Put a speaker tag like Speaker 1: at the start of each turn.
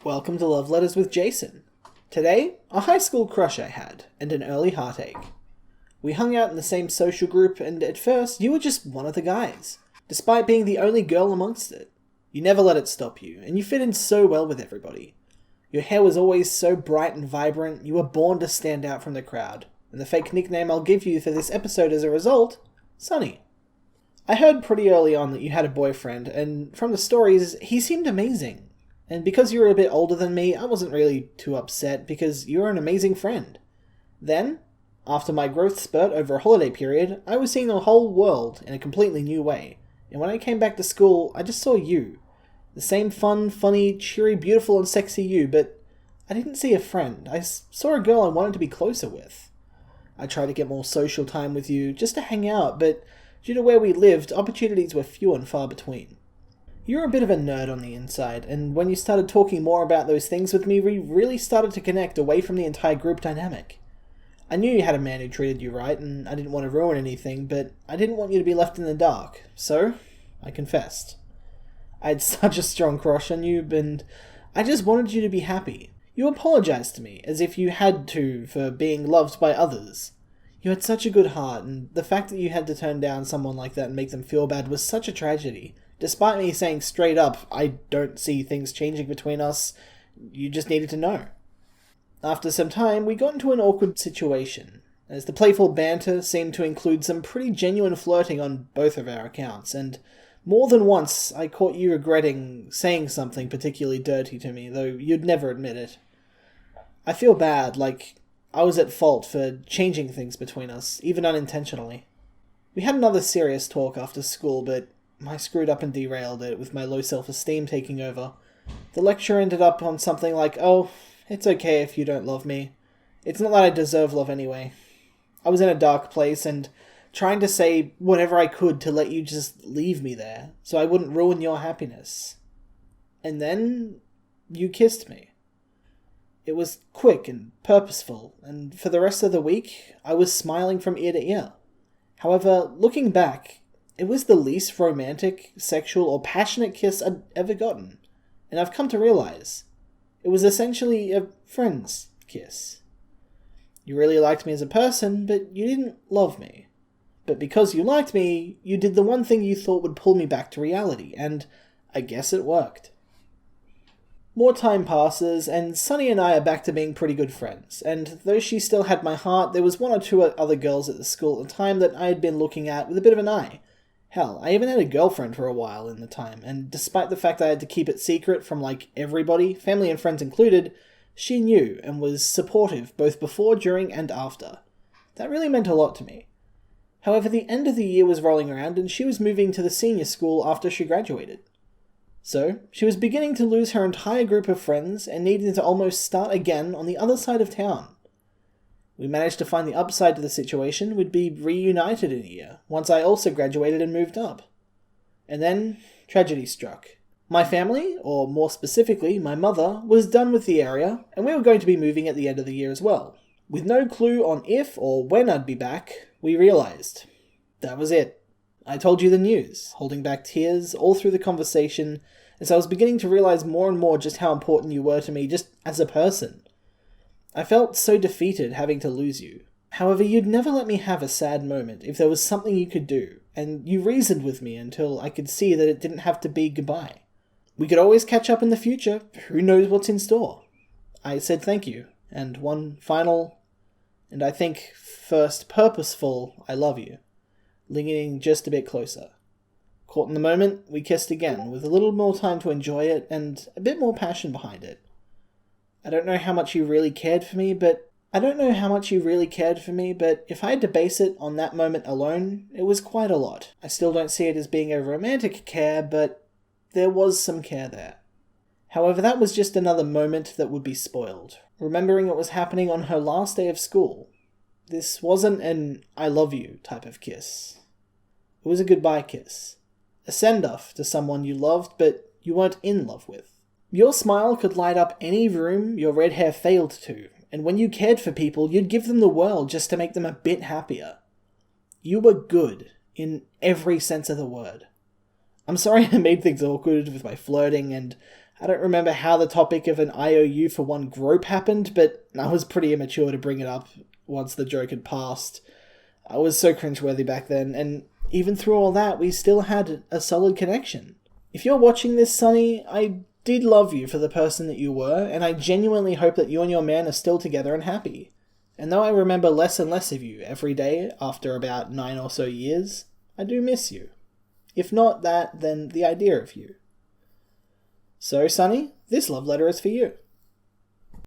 Speaker 1: Welcome to Love Letters with Jason. Today, a high school crush I had, and an early heartache. We hung out in the same social group, and at first, you were just one of the guys, despite being the only girl amongst it. You never let it stop you, and you fit in so well with everybody. Your hair was always so bright and vibrant, you were born to stand out from the crowd, and the fake nickname I'll give you for this episode as a result, Sunny. I heard pretty early on that you had a boyfriend, and from the stories, he seemed amazing. And because you were a bit older than me, I wasn't really too upset because you were an amazing friend. Then, after my growth spurt over a holiday period, I was seeing the whole world in a completely new way. And when I came back to school, I just saw you. The same fun, funny, cheery, beautiful and sexy you, but I didn't see a friend. I saw a girl I wanted to be closer with. I tried to get more social time with you, just to hang out, but due to where we lived, opportunities were few and far between. You were a bit of a nerd on the inside, and when you started talking more about those things with me, we really started to connect away from the entire group dynamic. I knew you had a man who treated you right, and I didn't want to ruin anything, but I didn't want you to be left in the dark, so I confessed. I had such a strong crush on you, and I just wanted you to be happy. You apologized to me, as if you had to, for being loved by others. You had such a good heart, and the fact that you had to turn down someone like that and make them feel bad was such a tragedy. Despite me saying straight up, I don't see things changing between us, you just needed to know. After some time, we got into an awkward situation, as the playful banter seemed to include some pretty genuine flirting on both of our accounts, and more than once I caught you regretting saying something particularly dirty to me, though you'd never admit it. I feel bad, like I was at fault for changing things between us, even unintentionally. We had another serious talk after school, but I screwed up and derailed it, with my low self-esteem taking over. The lecture ended up on something like, "Oh, it's okay if you don't love me. It's not that I deserve love anyway." I was in a dark place and trying to say whatever I could to let you just leave me there, so I wouldn't ruin your happiness. And then you kissed me. It was quick and purposeful, and for the rest of the week, I was smiling from ear to ear. However, looking back, it was the least romantic, sexual, or passionate kiss I'd ever gotten, and I've come to realize it was essentially a friend's kiss. You really liked me as a person, but you didn't love me. But because you liked me, you did the one thing you thought would pull me back to reality, and I guess it worked. More time passes, and Sunny and I are back to being pretty good friends, and though she still had my heart, there was one or two other girls at the school at the time that I had been looking at with a bit of an eye. Hell, I even had a girlfriend for a while in the time, and despite the fact I had to keep it secret from everybody, family and friends included, she knew and was supportive both before, during, and after. That really meant a lot to me. However, the end of the year was rolling around and she was moving to the senior school after she graduated. So, she was beginning to lose her entire group of friends and needing to almost start again on the other side of town. We managed to find the upside to the situation. We'd be reunited in a year, once I also graduated and moved up. And then, tragedy struck. My family, or more specifically, my mother, was done with the area, and we were going to be moving at the end of the year as well. With no clue on if or when I'd be back, we realized that was it. I told you the news, holding back tears all through the conversation, as I was beginning to realize more and more just how important you were to me, just as a person. I felt so defeated having to lose you. However, you'd never let me have a sad moment if there was something you could do, and you reasoned with me until I could see that it didn't have to be goodbye. We could always catch up in the future. Who knows what's in store? I said thank you, and one final, and I think first purposeful, I love you, leaning just a bit closer. Caught in the moment, we kissed again, with a little more time to enjoy it, and a bit more passion behind it. I don't know how much you really cared for me, but if I had to base it on that moment alone, it was quite a lot. I still don't see it as being a romantic care, but there was some care there. However, that was just another moment that would be spoiled, remembering it was happening on her last day of school. This wasn't an I love you type of kiss. It was a goodbye kiss. A send-off to someone you loved, but you weren't in love with. Your smile could light up any room your red hair failed to, and when you cared for people, you'd give them the world just to make them a bit happier. You were good, in every sense of the word. I'm sorry I made things awkward with my flirting, and I don't remember how the topic of an IOU for one grope happened, but I was pretty immature to bring it up once the joke had passed. I was so cringeworthy back then, and even through all that, we still had a solid connection. If you're watching this, Sonny, I did love you for the person that you were, and I genuinely hope that you and your man are still together and happy. And though I remember less and less of you every day after about 9 or so years, I do miss you. If not that, then the idea of you. So, Sonny, this love letter is for you.